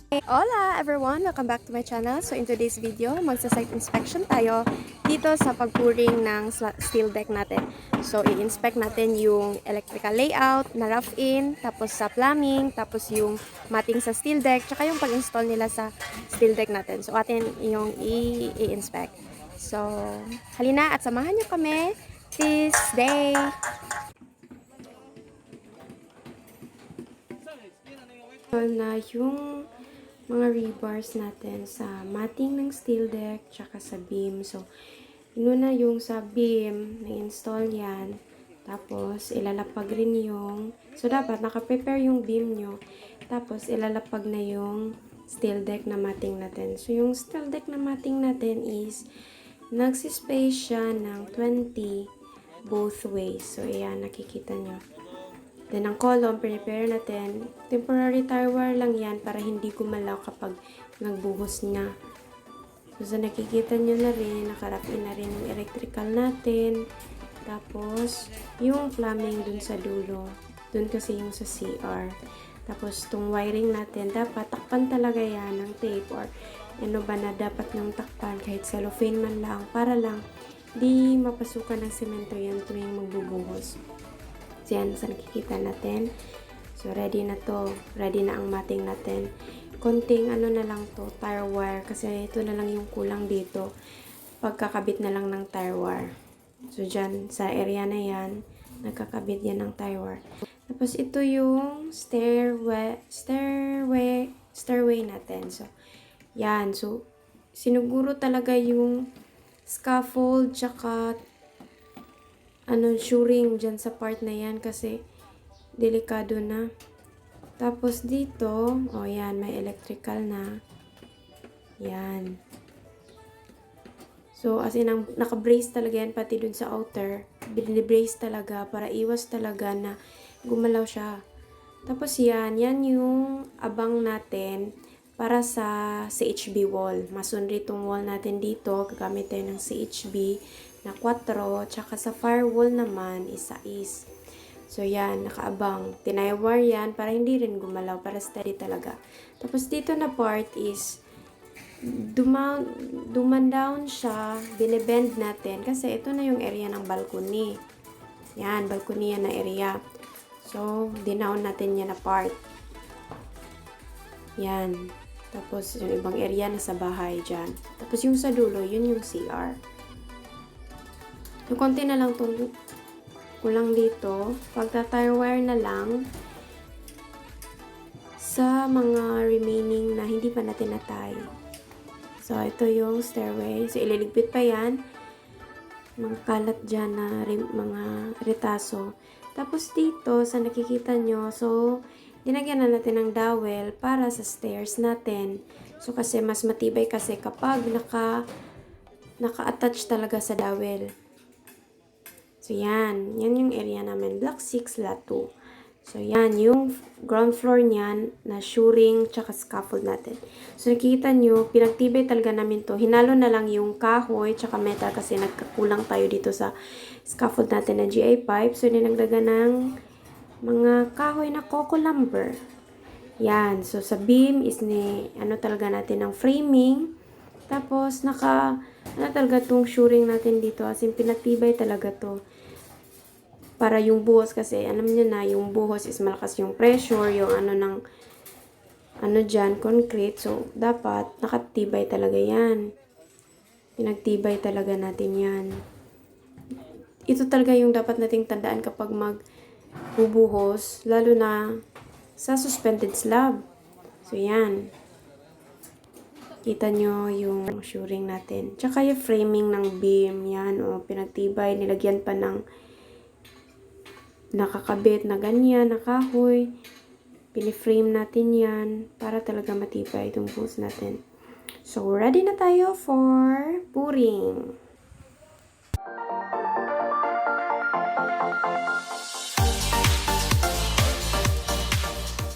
Hola everyone! Welcome back to my channel. So in today's video, magsa-site inspection tayo dito sa pagpuring ng steel deck natin. So i-inspect natin yung electrical layout, na rough in, tapos sa plumbing, tapos yung matting sa steel deck, tsaka yung pag-install nila sa steel deck natin. So atin yung i-inspect. So halina at samahan nyo kami this day! Na yung mga rebars natin sa matting ng steel deck tsaka sa beam. So, inuna yung sa beam, na-install yan. Tapos, ilalapag rin yung, so dapat naka-prepare yung beam nyo. Tapos, ilalapag na yung steel deck na matting natin. So, yung steel deck na matting natin is, nagsispace siya ng 20 both ways. So, ayan, nakikita nyo. Then, ang column, prepare natin. Temporary tire wire lang yan para hindi gumalaw kapag nagbuhos na. So, nakikita nyo na rin, nakarapin na rin yung electrical natin. Tapos, yung plumbing dun sa dulo. Dun kasi yung sa CR. Tapos, itong wiring natin, dapat takpan talaga yan ng tape or ano ba na dapat ng takpan kahit cellophane man lang para lang di mapasukan ng semento yan tuwing magbubuhos. So, yan sa nakikita natin. So, ready na to. Ready na ang matting natin. Konting ano na lang to, tire wire. Kasi ito na lang yung kulang dito. Pagkakabit na lang ng tire wire. So, dyan, sa area na yan, nagkakabit yan ng tire wire. Tapos, ito yung stairway natin. So, yan. So, sinuguro talaga yung scaffold, tsaka shoring dyan sa part na yan kasi delikado na. Tapos dito, yan, may electrical na. Yan. So, as in, naka-brace talaga yan pati dun sa outer. Binibrace talaga para iwas talaga na gumalaw siya. Tapos yan yung abang natin para sa CHB wall. Masonry itong wall natin dito. Gagamit tayo ng CHB na 4, tsaka sa firewall naman is 6. So, yan, nakaabang. Tinayawar yan para hindi rin gumalaw, para steady talaga. Tapos, dito na part is duman down siya, binibend natin, kasi ito na yung area ng balcony. Yan, balcony yan na area. So, dinown natin yan na part. Yan. Tapos, yung ibang area na sa bahay dyan. Tapos, yung sa dulo, yun yung CR. Yung konti na lang itong kulang dito. Pagta-tire wire na lang sa mga remaining na hindi pa natin natay. So, ito yung stairway. So, ililigpit pa yan. Mga kalat dyan na mga retaso. Tapos dito, sa nakikita nyo, so, dinagyan na natin ng dowel para sa stairs natin. So, kasi mas matibay kasi kapag naka-attach talaga sa dowel. So, yan. Yan yung area namin. Block 6, lot 2. So, yan. Yung ground floor niyan na shoring tsaka scaffold natin. So, nakikita nyo, pinagtibay talaga namin to. Hinalo na lang yung kahoy tsaka metal kasi nagkakulang tayo dito sa scaffold natin na GA pipe. So, dinagdagan ng mga kahoy na coco lumber. Yan. So, sa beam is talaga natin ng framing. Tapos, talaga tong shoring natin dito. As in, pinagtibay talaga to. Para yung buhos, kasi alam niyo na, yung buhos is malakas yung pressure, yung dyan, concrete. So, dapat, nakatibay talaga yan. Pinagtibay talaga natin yan. Ito talaga yung dapat nating tandaan kapag magbubuhos, lalo na sa suspended slab. So, yan. Kita nyo yung shoring natin. Tsaka yung framing ng beam, yan, pinagtibay, nilagyan pa ng nakakabit na ganyan, na kahoy. Piniframe natin yan para talaga matibay itong buhos natin. So, ready na tayo for pouring.